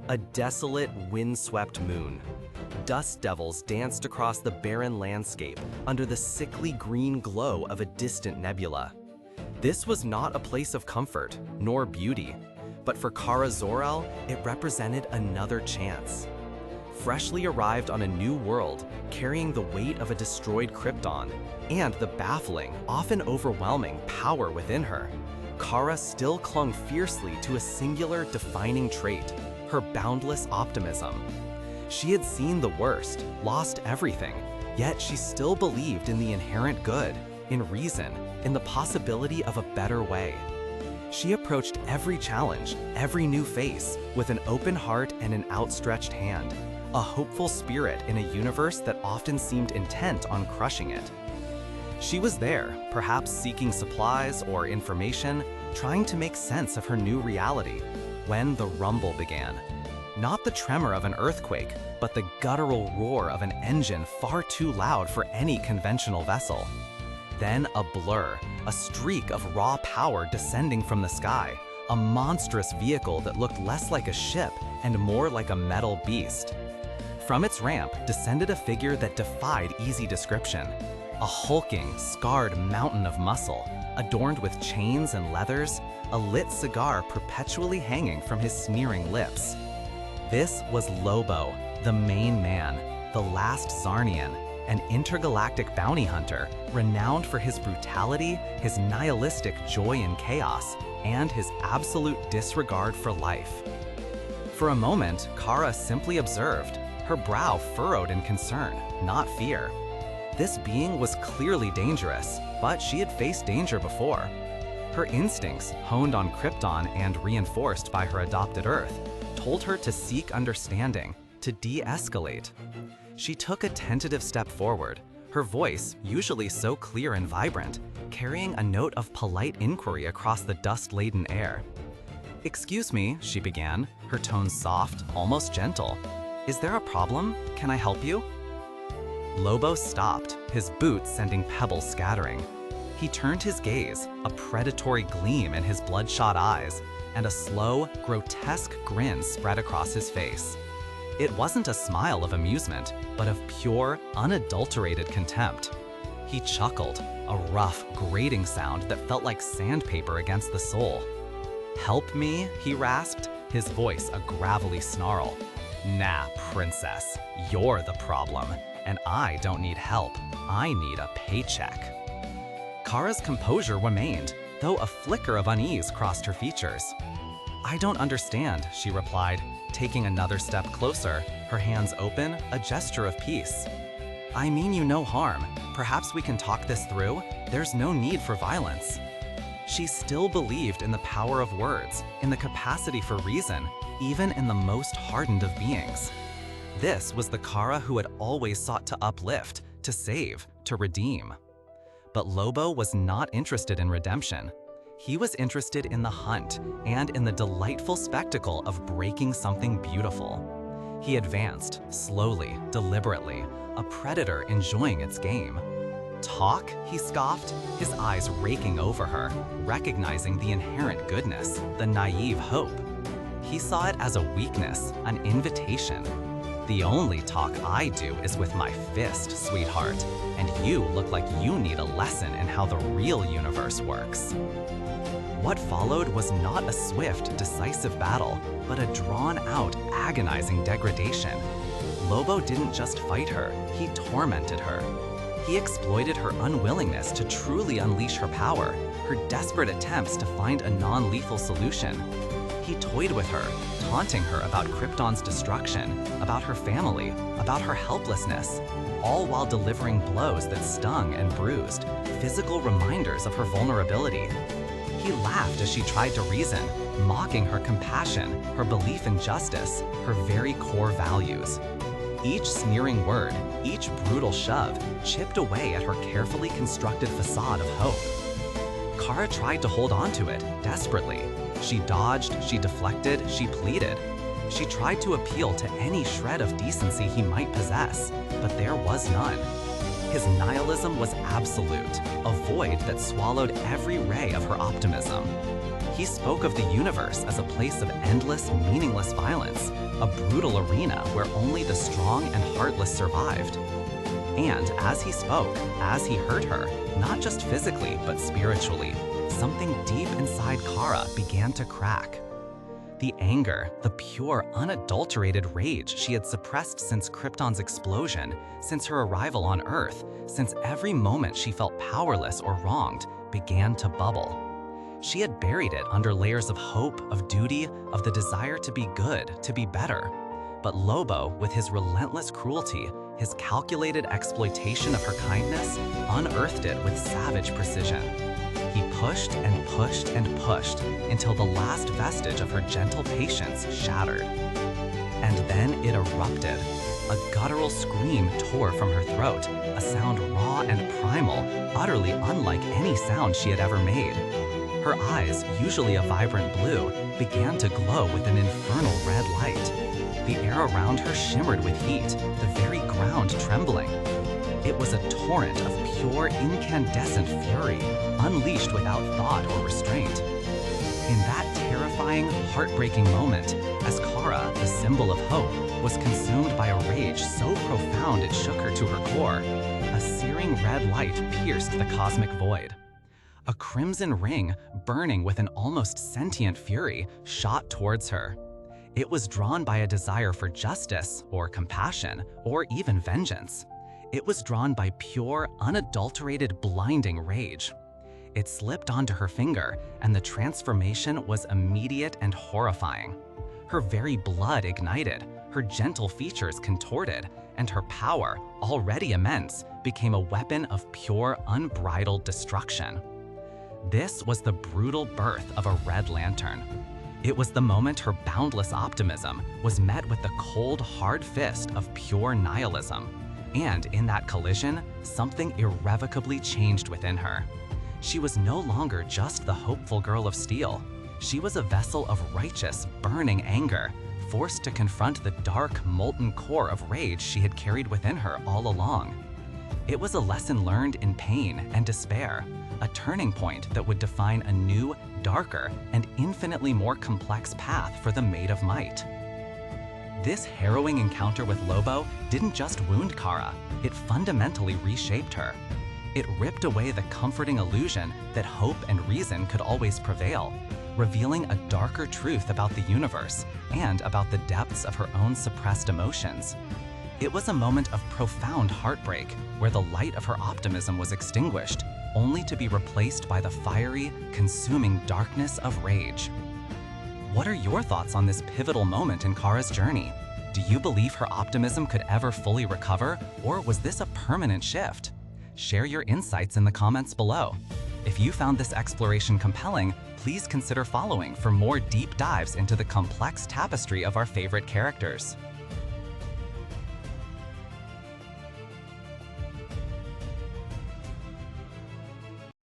A desolate, windswept moon. Dust devils danced across the barren landscape under the sickly green glow of a distant nebula. This was not a place of comfort, nor beauty, but for Kara Zor-El, it represented another chance. Freshly arrived on a new world, carrying the weight of a destroyed Krypton, and the baffling, often overwhelming power within her, Kara still clung fiercely to a singular defining trait: her boundless optimism. She had seen the worst, lost everything, yet she still believed in the inherent good, in reason, in the possibility of a better way. She approached every challenge, every new face, with an open heart and an outstretched hand, a hopeful spirit in a universe that often seemed intent on crushing it. She was there, perhaps seeking supplies or information, trying to make sense of her new reality, when the rumble began. Not the tremor of an earthquake, but the guttural roar of an engine far too loud for any conventional vessel. Then a blur, a streak of raw power descending from the sky, a monstrous vehicle that looked less like a ship and more like a metal beast. From its ramp descended a figure that defied easy description. A hulking, scarred mountain of muscle, adorned with chains and leathers, a lit cigar perpetually hanging from his sneering lips. This was Lobo, the main man, the last Zarnian, an intergalactic bounty hunter, renowned for his brutality, his nihilistic joy in chaos, and his absolute disregard for life. For a moment, Kara simply observed, her brow furrowed in concern, not fear. This being was clearly dangerous, but she had faced danger before. Her instincts, honed on Krypton and reinforced by her adopted Earth, told her to seek understanding, to de-escalate. She took a tentative step forward, her voice, usually so clear and vibrant, carrying a note of polite inquiry across the dust-laden air. "Excuse me," she began, her tone soft, almost gentle. "Is there a problem? Can I help you?" Lobo stopped, his boots sending pebbles scattering. He turned his gaze, a predatory gleam in his bloodshot eyes, and a slow, grotesque grin spread across his face. It wasn't a smile of amusement, but of pure, unadulterated contempt. He chuckled, a rough, grating sound that felt like sandpaper against the soul. "Help me?" he rasped, his voice a gravelly snarl. "Nah, princess, you're the problem. And I don't need help, I need a paycheck." Kara's composure remained, though a flicker of unease crossed her features. "I don't understand," she replied, taking another step closer, her hands open, a gesture of peace. "I mean you no harm. Perhaps we can talk this through. There's no need for violence." She still believed in the power of words, in the capacity for reason, even in the most hardened of beings. This was the Kara who had always sought to uplift, to save, to redeem. But Lobo was not interested in redemption. He was interested in the hunt and in the delightful spectacle of breaking something beautiful. He advanced, slowly, deliberately, a predator enjoying its game. "Talk?" he scoffed, his eyes raking over her, recognizing the inherent goodness, the naive hope. He saw it as a weakness, an invitation. "The only talk I do is with my fist, sweetheart, and you look like you need a lesson in how the real universe works." What followed was not a swift, decisive battle, but a drawn-out, agonizing degradation. Lobo didn't just fight her, he tormented her. He exploited her unwillingness to truly unleash her power, her desperate attempts to find a non-lethal solution. He toyed with her, taunting her about Krypton's destruction, about her family, about her helplessness, all while delivering blows that stung and bruised, physical reminders of her vulnerability. He laughed as she tried to reason, mocking her compassion, her belief in justice, her very core values. Each sneering word, each brutal shove, chipped away at her carefully constructed facade of hope. Kara tried to hold on to it, desperately. She dodged, she deflected, she pleaded. She tried to appeal to any shred of decency he might possess, but there was none. His nihilism was absolute, a void that swallowed every ray of her optimism. He spoke of the universe as a place of endless, meaningless violence, a brutal arena where only the strong and heartless survived. And as he spoke, as he hurt her, not just physically but spiritually, something deep inside Kara began to crack. The anger, the pure, unadulterated rage she had suppressed since Krypton's explosion, since her arrival on Earth, since every moment she felt powerless or wronged, began to bubble. She had buried it under layers of hope, of duty, of the desire to be good, to be better. But Lobo, with his relentless cruelty, his calculated exploitation of her kindness, unearthed it with savage precision. He pushed and pushed and pushed until the last vestige of her gentle patience shattered. And then it erupted. A guttural scream tore from her throat, a sound raw and primal, utterly unlike any sound she had ever made. Her eyes, usually a vibrant blue, began to glow with an infernal red light. The air around her shimmered with heat, the very ground trembling. It was a torrent of pure, incandescent fury, unleashed without thought or restraint. In that terrifying, heartbreaking moment, as Kara, the symbol of hope, was consumed by a rage so profound it shook her to her core, a searing red light pierced the cosmic void. A crimson ring, burning with an almost sentient fury, shot towards her. It was drawn by a desire for justice, or compassion, or even vengeance. It was drawn by pure, unadulterated, blinding rage. It slipped onto her finger, and the transformation was immediate and horrifying. Her very blood ignited, her gentle features contorted, and her power, already immense, became a weapon of pure, unbridled destruction. This was the brutal birth of a Red Lantern. It was the moment her boundless optimism was met with the cold, hard fist of pure nihilism. And in that collision, something irrevocably changed within her. She was no longer just the hopeful girl of steel. She was a vessel of righteous, burning anger, forced to confront the dark, molten core of rage she had carried within her all along. It was a lesson learned in pain and despair, a turning point that would define a new, darker, and infinitely more complex path for the Maid of Might. This harrowing encounter with Lobo didn't just wound Kara, it fundamentally reshaped her. It ripped away the comforting illusion that hope and reason could always prevail, revealing a darker truth about the universe and about the depths of her own suppressed emotions. It was a moment of profound heartbreak where the light of her optimism was extinguished, only to be replaced by the fiery, consuming darkness of rage. What are your thoughts on this pivotal moment in Kara's journey? Do you believe her optimism could ever fully recover, or was this a permanent shift? Share your insights in the comments below. If you found this exploration compelling, please consider following for more deep dives into the complex tapestry of our favorite characters.